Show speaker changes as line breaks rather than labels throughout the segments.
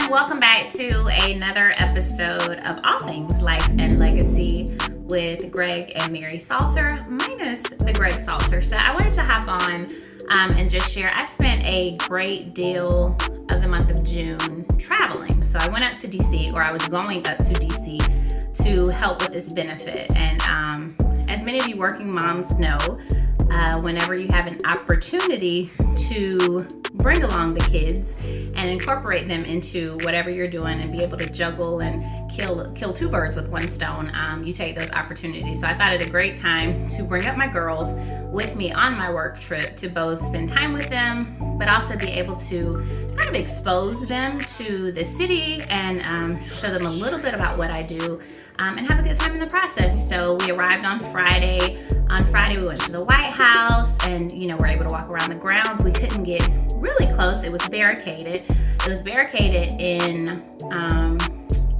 Welcome back to another episode of All Things Life and Legacy with Greg and Mary Salter, minus the Greg Salter. So I wanted to hop on and just share. I spent a great deal of the month of June traveling. So I went up to DC, or I was going up to DC to help with this benefit. And as many of you working moms know, whenever you have an opportunity to bring along the kids and incorporate them into whatever you're doing and be able to juggle and kill two birds with one stone, you take those opportunities. So I thought it a great time to bring up my girls with me on my work trip to both spend time with them, but also be able to kind of expose them to the city and show them a little bit about what I do and have a good time in the process. So we arrived on Friday. On Friday, we went to the White House and, we're able to walk around the grounds. We couldn't get really close. It was barricaded. It was barricaded in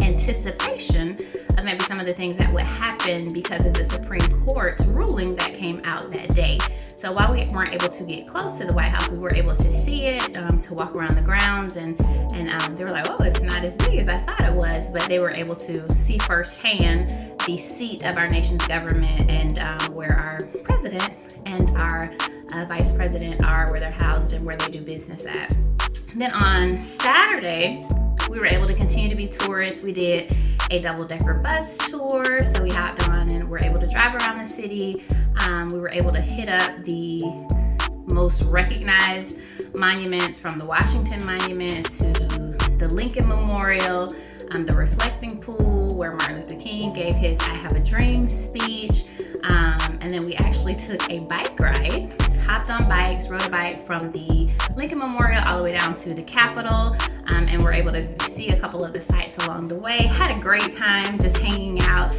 anticipation of maybe some of the things that would happen because of the Supreme Court's ruling that came out that day. So while we weren't able to get close to the White House, we were able to see it, to walk around the grounds, and they were like, oh, it's not as big as I thought it was, but they were able to see firsthand the seat of our nation's government and where our president and our vice president are, where they're housed and where they do business at. Then on Saturday, we were able to continue to be tourists. We did a double-decker bus tour, so we hopped on and were able to drive around the city. We were able to hit up the most recognized monuments, from the Washington Monument to the Lincoln Memorial, the Reflecting Pool, where Martin Luther King gave his I Have a Dream speech. And then we actually took a bike ride, hopped on bikes, rode a bike from the Lincoln Memorial all the way down to the Capitol, and we're able to see a couple of the sites along the way. Had a great time just hanging out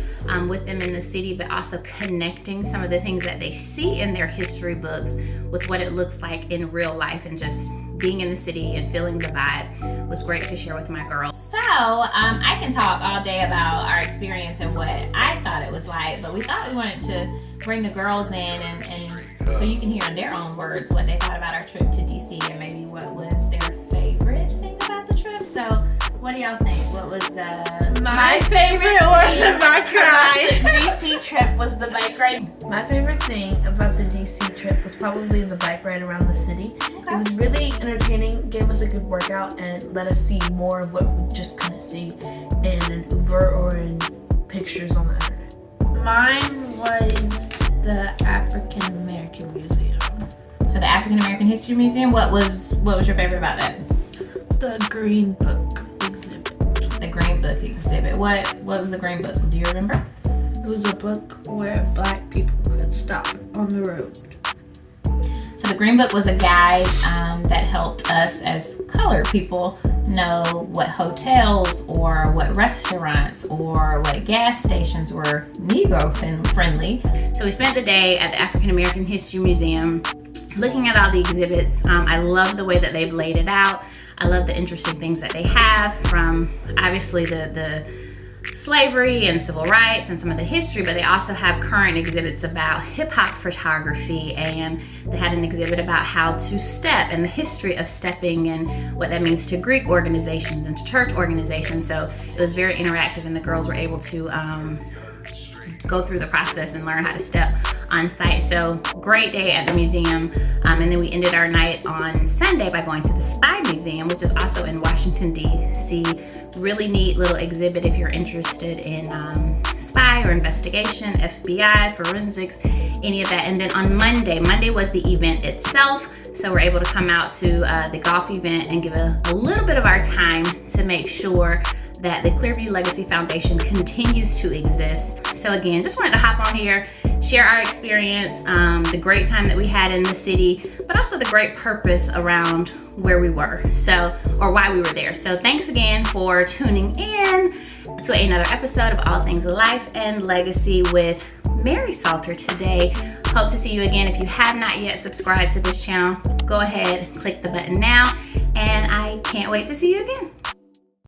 with them in the city, but also connecting some of the things that they see in their history books with what it looks like in real life, and just being in the city and feeling the vibe was great to share with my girls. So I can talk all day about our experience and what I thought it was like, but we thought we wanted to bring the girls in and so you can hear in their own words what they thought about our trip to DC and maybe what was their favorite thing about the trip. So what do y'all think? What was
My favorite was the bike ride. DC trip was the bike ride. My favorite thing about the DC trip was probably the bike ride around the city. Okay. It was really entertaining, gave us a good workout, and let us see more of what we just couldn't see in an Uber or in pictures on the internet.
Mine was the African American Museum.
So the African American History Museum. What was your favorite about that?
The Green Book exhibit.
The Green Book exhibit. What was the Green Book? Do you remember?
It was a book where black people could stop on the road.
So the Green Book was a guide that helped us as colored people know what hotels or what restaurants or what gas stations were Negro friendly. So we spent the day at the African American History Museum looking at all the exhibits. I love the way that they've laid it out. I love the interesting things that they have, from obviously the slavery and civil rights and some of the history, but they also have current exhibits about hip hop photography, and they had an exhibit about how to step and the history of stepping and what that means to Greek organizations and to church organizations. So it was very interactive, and the girls were able to go through the process and learn how to step on site. So great day at the museum. And then we ended our night on Sunday by going to the Spy Museum, which is also in Washington, D.C. Really neat little exhibit if you're interested in spy or investigation, FBI, forensics, any of that. And then on Monday was the event itself. So we're able to come out to the golf event and give a little bit of our time to make sure that the Clearview Legacy Foundation continues to exist. So again, just wanted to hop on here, share our experience, the great time that we had in the city, but also the great purpose around where we were, or why we were there. So thanks again for tuning in to another episode of All Things Life and Legacy with Mary Salter today. Hope to see you again. If you have not yet subscribed to this channel, go ahead, click the button now, and I can't wait to see you again.